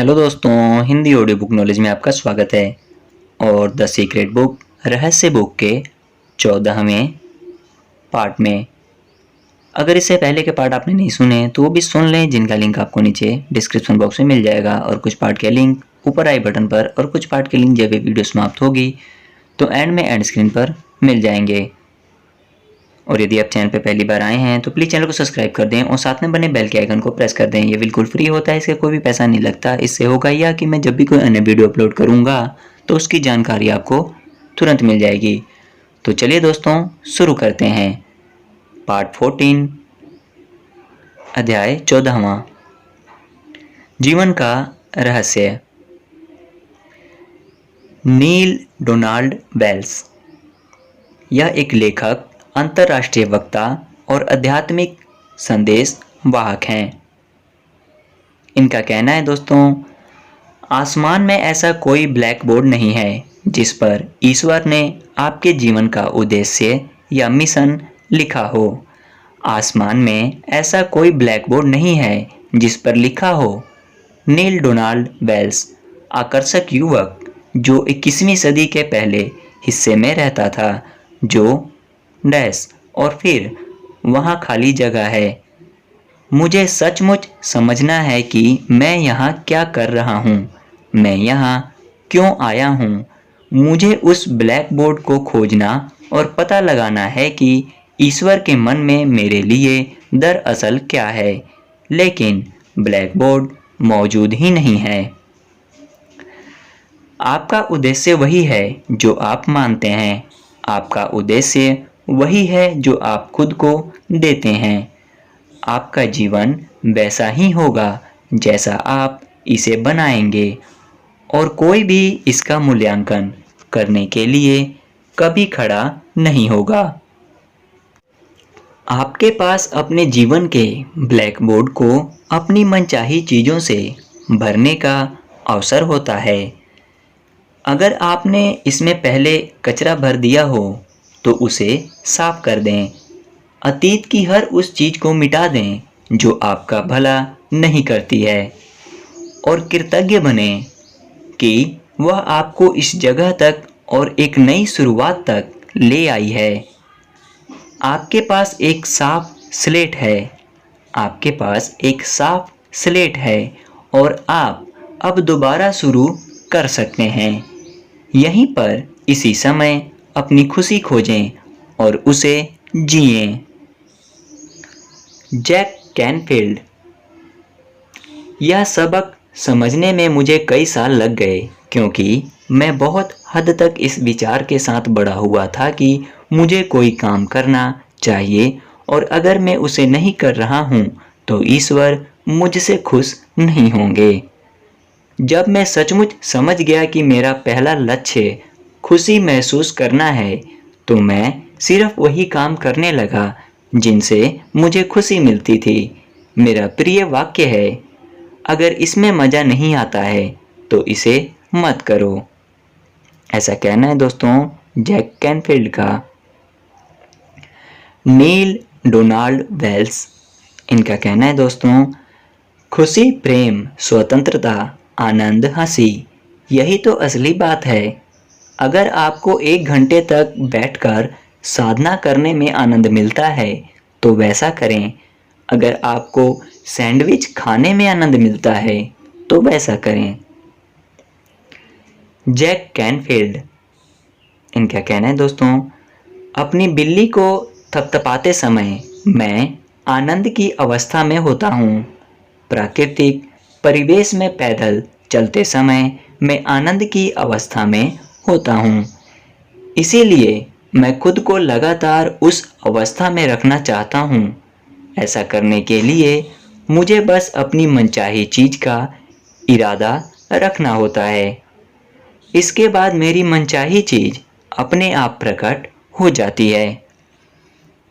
Hello दोस्तों, Hindi audio book knowledge में आपका स्वागत है। और द सीक्रेट बुक रहस्य बुक के 14वें पार्ट में, अगर इससे पहले के पार्ट आपने नहीं सुने तो वो भी सुन लें, जिनका लिंक आपको नीचे डिस्क्रिप्शन बॉक्स में मिल जाएगा। और कुछ पार्ट के लिंक ऊपर आई बटन पर, और कुछ पार्ट के लिंक जब ये वीडियो समाप्त होगी तो एंड में एंड स्क्रीन पर मिल जाएंगे। और यदि आप चैनल पर पहली बार आए हैं तो प्लीज़ चैनल को सब्सक्राइब कर दें और साथ में बने बेल के आइकन को प्रेस कर दें। ये बिल्कुल फ्री होता है, इसका कोई भी पैसा नहीं लगता। इससे होगा यह कि मैं जब भी कोई अन्य वीडियो अपलोड करूँगा तो उसकी जानकारी आपको तुरंत मिल जाएगी। तो चलिए दोस्तों, शुरू करते हैं। पार्ट 14, अध्याय 14वां, जीवन का रहस्य। नील डोनाल्ड वेल्स यह एक लेखक, अंतर्राष्ट्रीय वक्ता और आध्यात्मिक संदेश वाहक हैं। इनका कहना है दोस्तों, आसमान में ऐसा कोई ब्लैक बोर्ड नहीं है जिस पर ईश्वर ने आपके जीवन का उद्देश्य या मिशन लिखा हो। आसमान में ऐसा कोई ब्लैक बोर्ड नहीं है जिस पर लिखा हो। नील डोनाल्ड वेल्स आकर्षक युवक जो 21वीं सदी के पहले हिस्से में रहता था, जो डैश और फिर वहाँ खाली जगह है। मुझे सचमुच समझना है कि मैं यहाँ क्या कर रहा हूँ, मैं यहाँ क्यों आया हूँ। मुझे उस ब्लैक बोर्ड को खोजना और पता लगाना है कि ईश्वर के मन में मेरे लिए दरअसल क्या है। लेकिन ब्लैक बोर्ड मौजूद ही नहीं है। आपका उद्देश्य वही है जो आप मानते हैं। आपका उद्देश्य वही है जो आप खुद को देते हैं। आपका जीवन वैसा ही होगा जैसा आप इसे बनाएंगे, और कोई भी इसका मूल्यांकन करने के लिए कभी खड़ा नहीं होगा। आपके पास अपने जीवन के ब्लैक बोर्ड को अपनी मनचाही चीज़ों से भरने का अवसर होता है। अगर आपने इसमें पहले कचरा भर दिया हो तो उसे साफ कर दें। अतीत की हर उस चीज़ को मिटा दें जो आपका भला नहीं करती है, और कृतज्ञ बने कि वह आपको इस जगह तक और एक नई शुरुआत तक ले आई है। आपके पास एक साफ स्लेट है। आपके पास एक साफ स्लेट है और आप अब दोबारा शुरू कर सकते हैं। यहीं पर इसी समय अपनी खुशी खोजें और उसे जिएं। Jack Canfield. यह सबक समझने में मुझे कई साल लग गए, क्योंकि मैं बहुत हद तक इस विचार के साथ बड़ा हुआ था कि मुझे कोई काम करना चाहिए, और अगर मैं उसे नहीं कर रहा हूँ तो ईश्वर मुझसे खुश नहीं होंगे। जब मैं सचमुच समझ गया कि मेरा पहला लक्ष्य खुशी महसूस करना है, तो मैं सिर्फ वही काम करने लगा जिनसे मुझे खुशी मिलती थी। मेरा प्रिय वाक्य है, अगर इसमें मज़ा नहीं आता है तो इसे मत करो। ऐसा कहना है दोस्तों जैक कैनफील्ड का। नील डोनाल्ड वेल्स, इनका कहना है दोस्तों, खुशी, प्रेम, स्वतंत्रता, आनंद, हंसी, यही तो असली बात है। अगर आपको 1 घंटे तक बैठकर साधना करने में आनंद मिलता है तो वैसा करें। अगर आपको सैंडविच खाने में आनंद मिलता है तो वैसा करें। जैक कैनफील्ड, इनका कहना है दोस्तों, अपनी बिल्ली को थपथपाते समय मैं आनंद की अवस्था में होता हूँ। प्राकृतिक परिवेश में पैदल चलते समय मैं आनंद की अवस्था में होता हूँ। इसीलिए मैं खुद को लगातार उस अवस्था में रखना चाहता हूँ। ऐसा करने के लिए मुझे बस अपनी मनचाही चीज़ का इरादा रखना होता है। इसके बाद मेरी मनचाही चीज़ अपने आप प्रकट हो जाती है।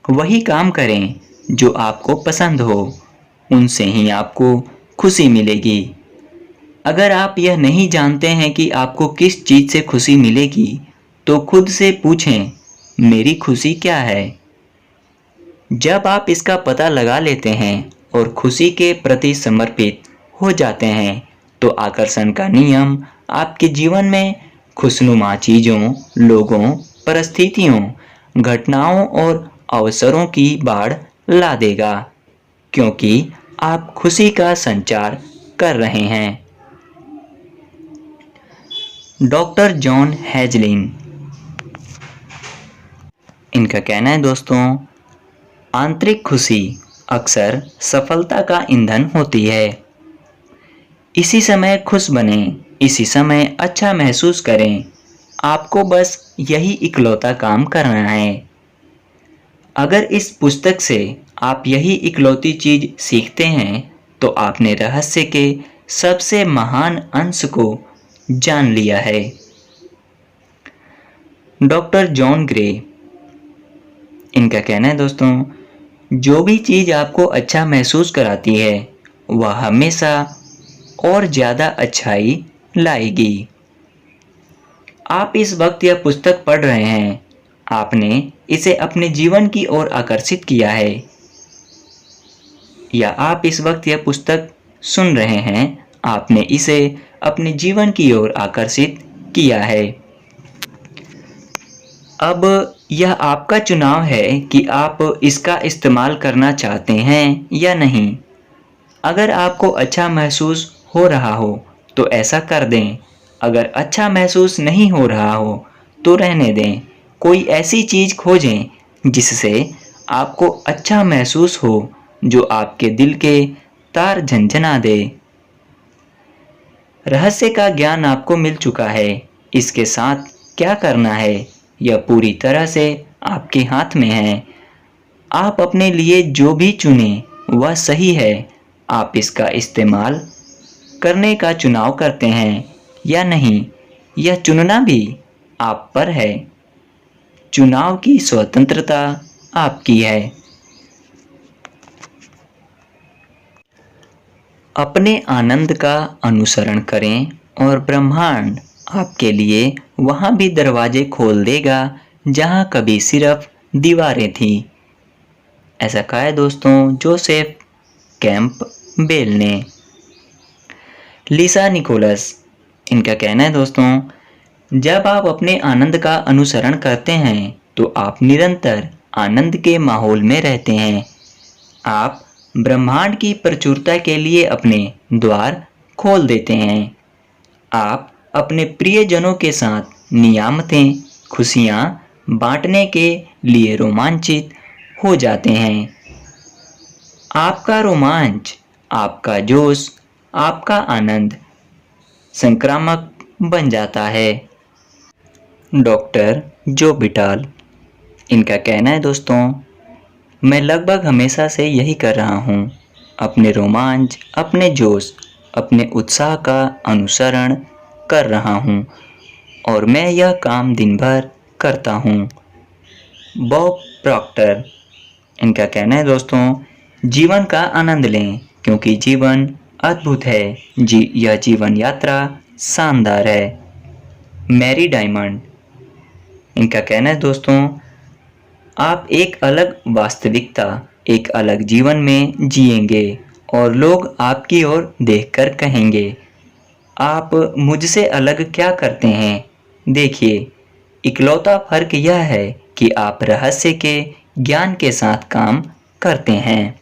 वही काम करें जो आपको पसंद हो, उनसे ही आपको खुशी मिलेगी। अगर आप यह नहीं जानते हैं कि आपको किस चीज़ से खुशी मिलेगी, तो खुद से पूछें, मेरी खुशी क्या है? जब आप इसका पता लगा लेते हैं और खुशी के प्रति समर्पित हो जाते हैं, तो आकर्षण का नियम आपके जीवन में खुशनुमा चीज़ों, लोगों, परिस्थितियों, घटनाओं और अवसरों की बाढ़ ला देगा, क्योंकि आप खुशी का संचार कर रहे हैं। डॉक्टर जॉन हेजलिन, इनका कहना है दोस्तों, आंतरिक खुशी अक्सर सफलता का ईंधन होती है। इसी समय खुश बने, इसी समय अच्छा महसूस करें। आपको बस यही इकलौता काम करना है। अगर इस पुस्तक से आप यही इकलौती चीज सीखते हैं तो आपने रहस्य के सबसे महान अंश को जान लिया है। डॉक्टर जॉन ग्रे, इनका कहना है दोस्तों, जो भी चीज आपको अच्छा महसूस कराती है वह हमेशा और ज्यादा अच्छाई लाएगी। आप इस वक्त यह पुस्तक पढ़ रहे हैं, आपने इसे अपने जीवन की ओर आकर्षित किया है, या आप इस वक्त यह पुस्तक सुन रहे हैं, आपने इसे अपने जीवन की ओर आकर्षित किया है। अब यह आपका चुनाव है कि आप इसका इस्तेमाल करना चाहते हैं या नहीं। अगर आपको अच्छा महसूस हो रहा हो तो ऐसा कर दें, अगर अच्छा महसूस नहीं हो रहा हो तो रहने दें। कोई ऐसी चीज़ खोजें जिससे आपको अच्छा महसूस हो, जो आपके दिल के तार झंझना दे। रहस्य का ज्ञान आपको मिल चुका है, इसके साथ क्या करना है यह पूरी तरह से आपके हाथ में है। आप अपने लिए जो भी चुने वह सही है। आप इसका इस्तेमाल करने का चुनाव करते हैं या नहीं, यह चुनना भी आप पर है। चुनाव की स्वतंत्रता आपकी है। अपने आनंद का अनुसरण करें और ब्रह्मांड आपके लिए वहां भी दरवाजे खोल देगा जहां कभी सिर्फ दीवारें थीं। ऐसा कहा है दोस्तों जोसेफ कैंपबेल ने। लिसा निकोलस, इनका कहना है दोस्तों, जब आप अपने आनंद का अनुसरण करते हैं तो आप निरंतर आनंद के माहौल में रहते हैं। आप ब्रह्मांड की प्रचुरता के लिए अपने द्वार खोल देते हैं। आप अपने प्रियजनों के साथ नियामतें, खुशियां बांटने के लिए रोमांचित हो जाते हैं। आपका रोमांच, आपका जोश, आपका आनंद संक्रामक बन जाता है। डॉक्टर जो बिटाल, इनका कहना है दोस्तों, मैं लगभग हमेशा से यही कर रहा हूँ। अपने रोमांच, अपने जोश, अपने उत्साह का अनुसरण कर रहा हूँ और मैं यह काम दिन भर करता हूँ। बॉब प्रॉक्टर, इनका कहना है दोस्तों, जीवन का आनंद लें क्योंकि जीवन अद्भुत है। यह जीवन यात्रा शानदार है। मैरी डायमंड, इनका कहना है दोस्तों, आप एक अलग वास्तविकता, एक अलग जीवन में जिएंगे और लोग आपकी ओर देखकर कहेंगे, आप मुझसे अलग क्या करते हैं। देखिए, इकलौता फर्क यह है कि आप रहस्य के ज्ञान के साथ काम करते हैं।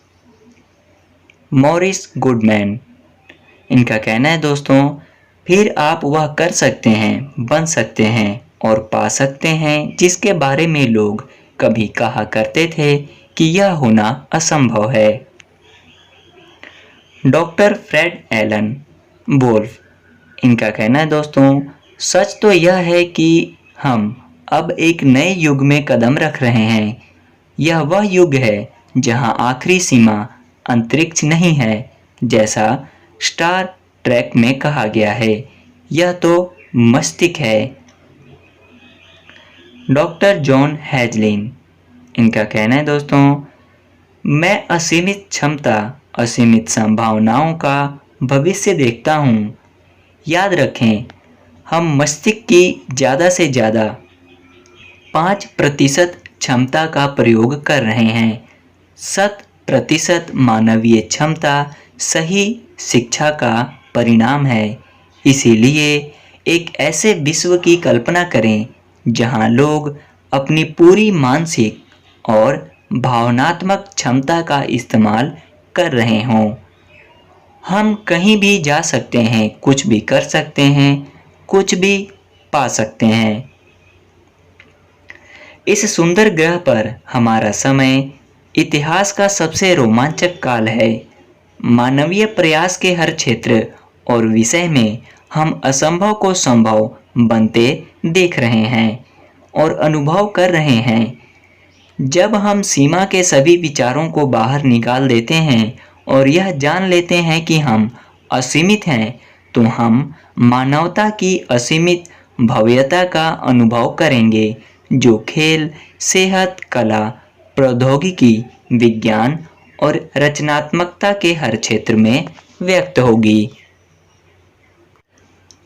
मॉरिस गुडमैन, इनका कहना है दोस्तों, फिर आप वह कर सकते हैं, बन सकते हैं और पा सकते हैं जिसके बारे में लोग कभी कहा करते थे कि यह होना असंभव है। डॉक्टर फ्रेड एलन वोल्फ, इनका कहना है दोस्तों, सच तो यह है कि हम अब एक नए युग में कदम रख रहे हैं। यह वह युग है जहां आखिरी सीमा अंतरिक्ष नहीं है, जैसा स्टार ट्रैक में कहा गया है, यह तो मस्तिष्क है। डॉक्टर जॉन हेजलिन, इनका कहना है दोस्तों, मैं असीमित क्षमता, असीमित संभावनाओं का भविष्य देखता हूँ। याद रखें, हम मस्तिष्क की ज़्यादा से ज़्यादा 5% क्षमता का प्रयोग कर रहे हैं। 100% मानवीय क्षमता सही शिक्षा का परिणाम है। इसीलिए एक ऐसे विश्व की कल्पना करें जहां लोग अपनी पूरी मानसिक और भावनात्मक क्षमता का इस्तेमाल कर रहे हों। हम कहीं भी जा सकते हैं, कुछ भी कर सकते हैं, कुछ भी पा सकते हैं। इस सुंदर ग्रह पर हमारा समय इतिहास का सबसे रोमांचक काल है। मानवीय प्रयास के हर क्षेत्र और विषय में हम असंभव को संभव बनते देख रहे हैं और अनुभव कर रहे हैं। जब हम सीमा के सभी विचारों को बाहर निकाल देते हैं और यह जान लेते हैं कि हम असीमित हैं, तो हम मानवता की असीमित भव्यता का अनुभव करेंगे, जो खेल, सेहत, कला, प्रौद्योगिकी, विज्ञान और रचनात्मकता के हर क्षेत्र में व्यक्त होगी।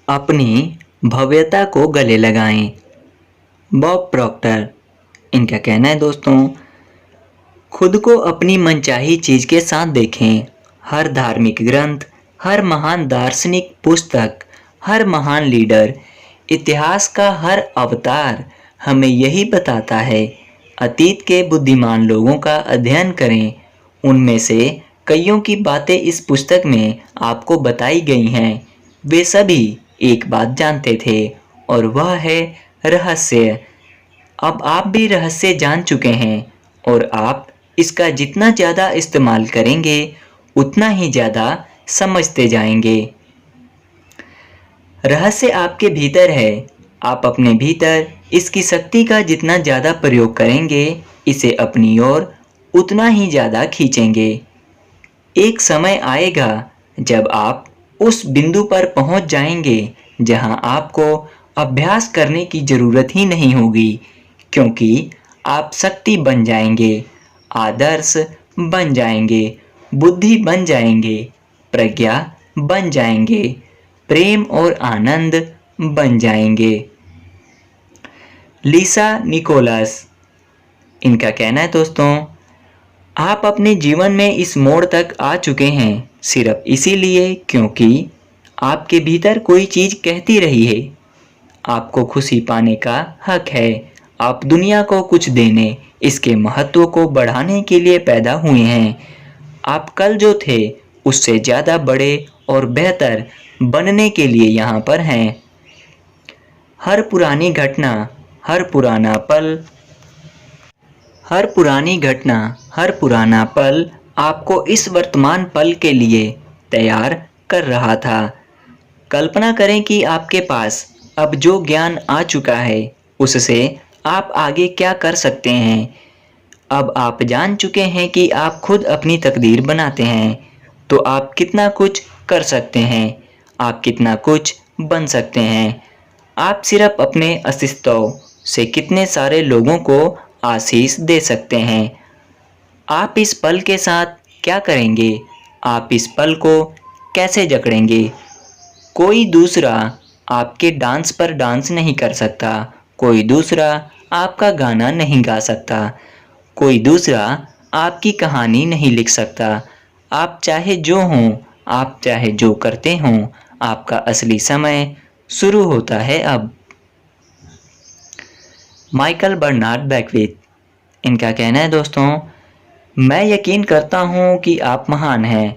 अपनी भव्यता को गले लगाएं। Bob Procter. इनका कहना है दोस्तों, खुद को अपनी मनचाही चीज के साथ देखें। हर धार्मिक ग्रंथ, हर महान दार्शनिक पुस्तक, हर महान लीडर, इतिहास का हर अवतार हमें यही बताता है। अतीत के बुद्धिमान लोगों का अध्ययन करें। उनमें से कईयों की बातें इस पुस्तक में आपको बताई गई हैं। वे सभी एक बात जानते थे और वह है रहस्य। अब आप भी रहस्य जान चुके हैं और आप इसका जितना ज़्यादा इस्तेमाल करेंगे उतना ही ज़्यादा समझते जाएंगे। रहस्य आपके भीतर है। आप अपने भीतर इसकी शक्ति का जितना ज़्यादा प्रयोग करेंगे, इसे अपनी ओर उतना ही ज़्यादा खींचेंगे। एक समय आएगा जब आप उस बिंदु पर पहुंच जाएंगे जहां आपको अभ्यास करने की ज़रूरत ही नहीं होगी, क्योंकि आप शक्ति बन जाएंगे, आदर्श बन जाएंगे, बुद्धि बन जाएंगे, प्रज्ञा बन जाएंगे, प्रेम और आनंद बन जाएंगे। लिसा निकोलस। इनका कहना है दोस्तों, आप अपने जीवन में इस मोड़ तक आ चुके हैं सिर्फ इसीलिए क्योंकि आपके भीतर कोई चीज़ कहती रही है, आपको खुशी पाने का हक है। आप दुनिया को कुछ देने, इसके महत्व को बढ़ाने के लिए पैदा हुए हैं। आप कल जो थे उससे ज़्यादा बड़े और बेहतर बनने के लिए यहाँ पर हैं। हर पुरानी घटना, हर पुराना पल, हर पुरानी घटना, हर पुराना पल आपको इस वर्तमान पल के लिए तैयार कर रहा था। कल्पना करें कि आपके पास अब जो ज्ञान आ चुका है उससे आप आगे क्या कर सकते हैं। अब आप जान चुके हैं कि आप खुद अपनी तकदीर बनाते हैं, तो आप कितना कुछ कर सकते हैं, आप कितना कुछ बन सकते हैं। आप सिर्फ अपने अस्तित्व से कितने सारे लोगों को आशीष दे सकते हैं। आप इस पल के साथ क्या करेंगे, आप इस पल को कैसे जकड़ेंगे। कोई दूसरा आपके डांस पर डांस नहीं कर सकता, कोई दूसरा आपका गाना नहीं गा सकता, कोई दूसरा आपकी कहानी नहीं लिख सकता। आप चाहे जो हों, आप चाहे जो करते हों, आपका असली समय शुरू होता है अब। Michael Bernard Beckwith. इनका कहना है दोस्तों, मैं यकीन करता हूँ कि आप महान हैं,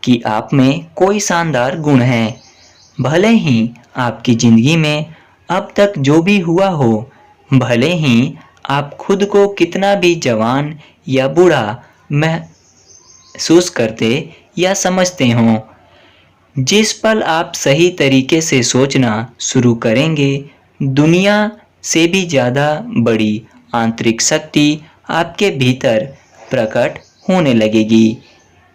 कि आप में कोई शानदार गुण है। भले ही आपकी ज़िंदगी में अब तक जो भी हुआ हो, भले ही आप खुद को कितना भी जवान या बूढ़ा महसूस करते या समझते हों, जिस पल आप सही तरीके से सोचना शुरू करेंगे, दुनिया से भी ज़्यादा बड़ी आंतरिक शक्ति आपके भीतर प्रकट होने लगेगी।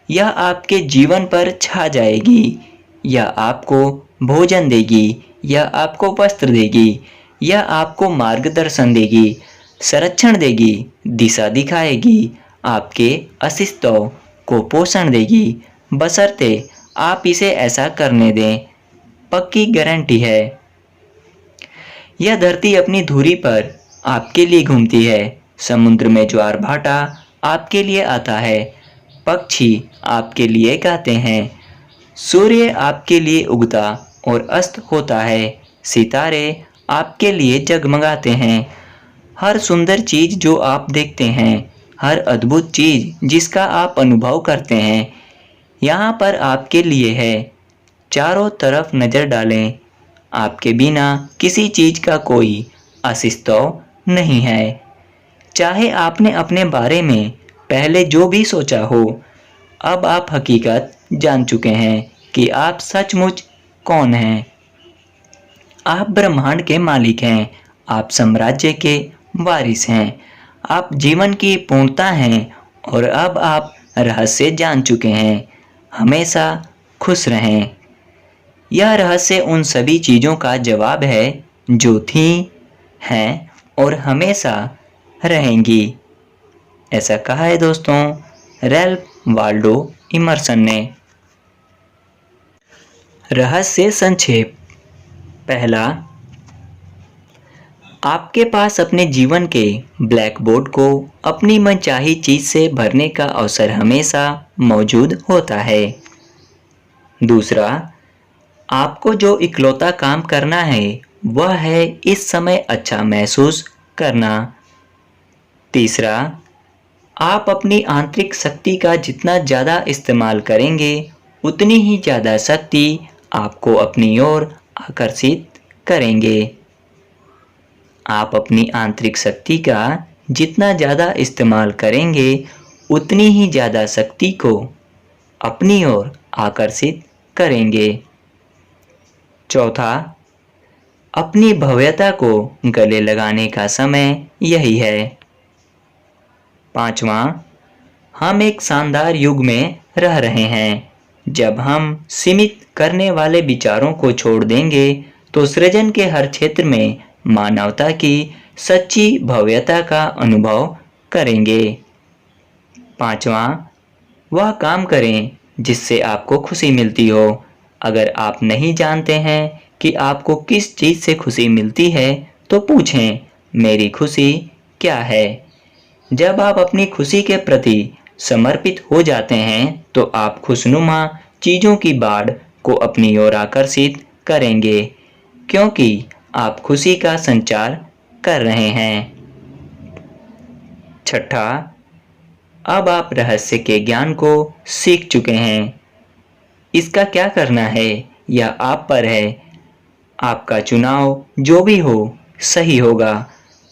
यह आपके जीवन पर छा जाएगी, या आपको भोजन देगी, या आपको वस्त्र देगी, या आपको मार्गदर्शन देगी, संरक्षण देगी, दिशा दिखाएगी, आपके अस्तित्व को पोषण देगी, बशर्ते आप इसे ऐसा करने दें। पक्की गारंटी है। यह धरती अपनी धुरी पर आपके लिए घूमती है। समुद्र में ज्वार भाटा आपके लिए आता है। पक्षी आपके लिए गाते हैं। सूर्य आपके लिए उगता और अस्त होता है, सितारे आपके लिए जगमगाते हैं। हर सुंदर चीज जो आप देखते हैं, हर अद्भुत चीज जिसका आप अनुभव करते हैं, यहाँ पर आपके लिए है। चारों तरफ नजर डालें, आपके बिना किसी चीज का कोई अस्तित्व नहीं है। चाहे आपने अपने बारे में पहले जो भी सोचा हो, अब आप हकीकत जान चुके हैं कि आप सचमुच कौन हैं। आप ब्रह्मांड के मालिक हैं, आप साम्राज्य के वारिस हैं, आप जीवन की पूर्णता हैं और अब आप रहस्य जान चुके हैं। हमेशा खुश रहें। यह रहस्य उन सभी चीज़ों का जवाब है जो थी, हैं और हमेशा रहेंगी। ऐसा कहा है दोस्तों रैल्फ वाल्डो इमर्सन ने। रहस्य संक्षेप। पहला, आपके पास अपने जीवन के ब्लैक बोर्ड को अपनी मनचाही चीज से भरने का अवसर हमेशा मौजूद होता है। दूसरा, आपको जो इकलौता काम करना है वह है इस समय अच्छा महसूस करना। तीसरा, आप अपनी आंतरिक शक्ति का जितना ज़्यादा इस्तेमाल करेंगे उतनी ही ज़्यादा शक्ति आपको अपनी ओर आकर्षित करेंगे। आप अपनी आंतरिक शक्ति का जितना ज़्यादा इस्तेमाल करेंगे उतनी ही ज़्यादा शक्ति को अपनी ओर आकर्षित करेंगे। चौथा, अपनी भव्यता को गले लगाने का समय यही है। पांचवा, हम एक शानदार युग में रह रहे हैं। जब हम सीमित करने वाले विचारों को छोड़ देंगे तो सृजन के हर क्षेत्र में मानवता की सच्ची भव्यता का अनुभव करेंगे। पांचवा, वह काम करें जिससे आपको खुशी मिलती हो। अगर आप नहीं जानते हैं कि आपको किस चीज़ से खुशी मिलती है तो पूछें, मेरी खुशी क्या है? जब आप अपनी खुशी के प्रति समर्पित हो जाते हैं तो आप खुशनुमा चीज़ों की बाढ़ को अपनी ओर आकर्षित करेंगे, क्योंकि आप खुशी का संचार कर रहे हैं। छठा, अब आप रहस्य के ज्ञान को सीख चुके हैं। इसका क्या करना है यह आप पर है। आपका चुनाव जो भी हो सही होगा।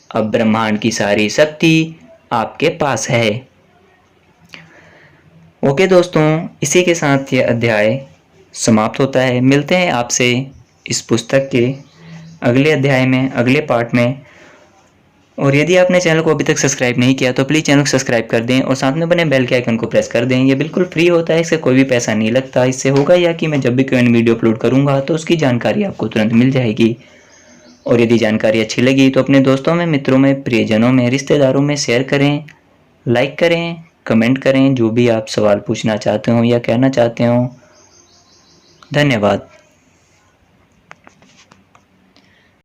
अब ब्रह्मांड की सारी शक्ति आपके पास है। ओके दोस्तों, इसी के साथ ये अध्याय समाप्त होता है। मिलते हैं आपसे इस पुस्तक के अगले अध्याय में, अगले पार्ट में। और यदि आपने चैनल को अभी तक सब्सक्राइब नहीं किया तो प्लीज़ चैनल को सब्सक्राइब कर दें और साथ में बने बेल के आइकन को प्रेस कर दें। ये बिल्कुल फ्री होता है, इससे कोई भी पैसा नहीं लगता। इससे होगा या कि मैं जब भी कोई वीडियो अपलोड करूँगा तो उसकी जानकारी आपको तुरंत मिल जाएगी। और यदि जानकारी अच्छी लगी तो अपने दोस्तों में, मित्रों में, प्रियजनों में, रिश्तेदारों में शेयर करें, लाइक करें, कमेंट करें, जो भी आप सवाल पूछना चाहते हो या कहना चाहते हो। धन्यवाद।